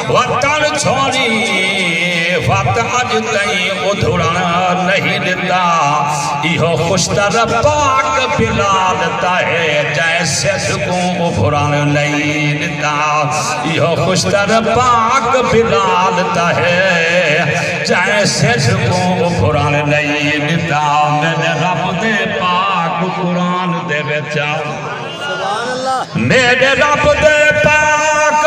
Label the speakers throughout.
Speaker 1: وطن چھوڑی وقت اج تئیں ادھڑا نہیں دیتا یہ خوشتر پاک بلال ہے جیسے کو ابھران نہیں دیتا یہ خوشتر پاک بلال ہے جیسے کو ابھران نہیں دیتا میرے رب دے پاک قرآن دے بچا میرے رب دے پاک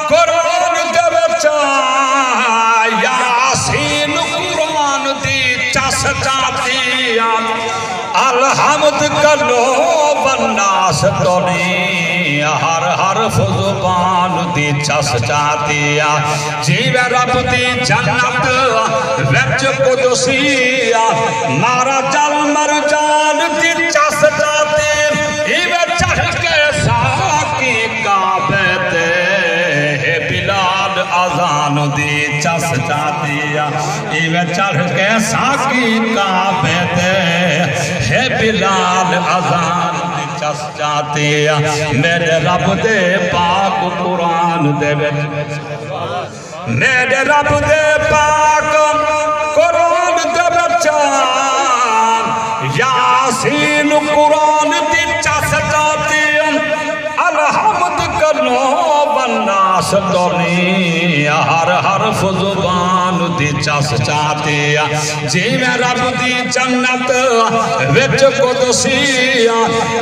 Speaker 1: قرآن دے بچا یاسین قرآن دی چس جاتی الحمد کلو والناس دونی ہر حرف زبان دی چس جاتی جیوے رب دی جنت وچ قدسی مارا جل مر جان دی چس جاتی ایوے چڑھ کے ساکی کعبے تے بلال اذان دی چس جاتی ایوے چڑھ کے ساکی کعبے تے بلال اذان دی چس جاتی میرے رب دے پاک قرآن دے میرے رب دے پاک قرآن دے بچا یاسین قرآن دی چس جاتی الحمد کرو والناس دونی ہر حرف زبان دی چس جاتی جی میں رب دی جنت وچ قدسی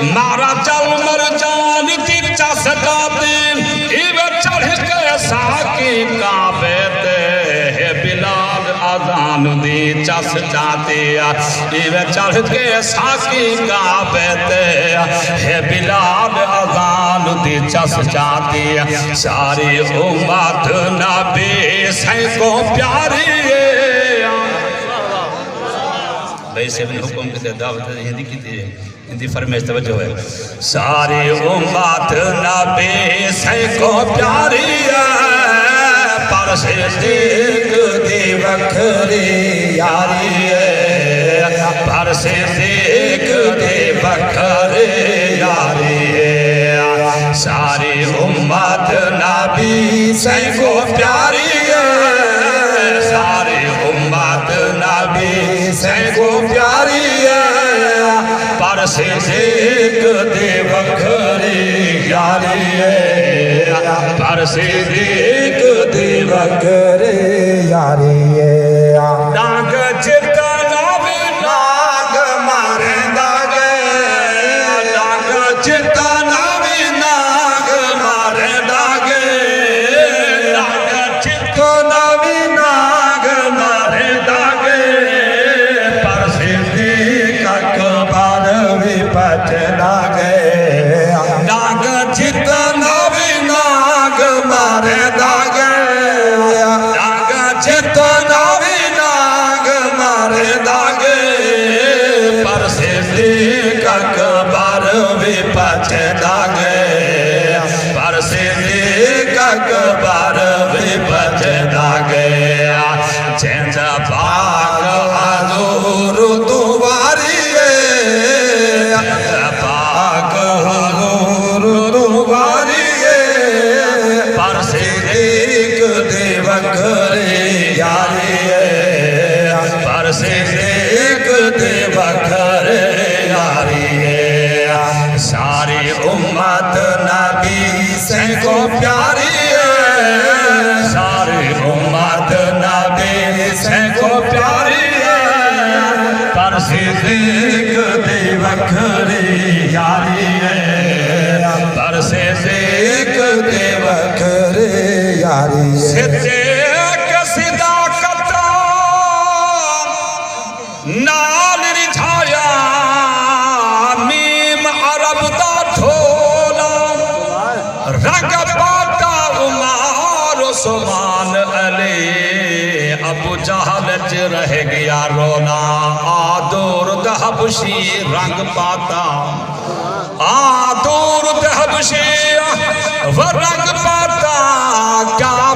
Speaker 1: مارا جل مر جان دی چس جاتی ایوے چڑھ کے ساکی کعبے تے بلال اذان دی چس جاتی ایوے چڑھ کے ساکی کعبے تے بلال اذان دی چس جاتی ساری امت نبی سے کو پیاری بھائی سے بھی حکم کے دعوت ہندی کی تھی ہندی فرمیش توجہ ہے ساری امت نبی سے کو پیاری پر سے دیکھ دی وکھری یاری پر سے دیکھ دی وکھری یاری ساری امت نبی سے کو پیاری ساری امت نبی سے کو پیاری پر سے دیکھ دی وکھری یاری پر سے دیکھ دی وکھری یاری ڈانگ چرکا نبی ناگ مارے داگے ڈانگ چرکا ساری امت نبی سے کو پیاری ساری امت نبی سے کو پیاری پر صدیق دی وکھری یاری پر صدیق دی وکھری یاری صدیق صداقت نال رجھایا میم عرب دا ڈھولا رنگ باتا عمر عثمان علی ابو جہل چ رہ گیا رونا آدور دہبشی رنگ پاتا آدور دہبشی وہ رنگ پاتا کیا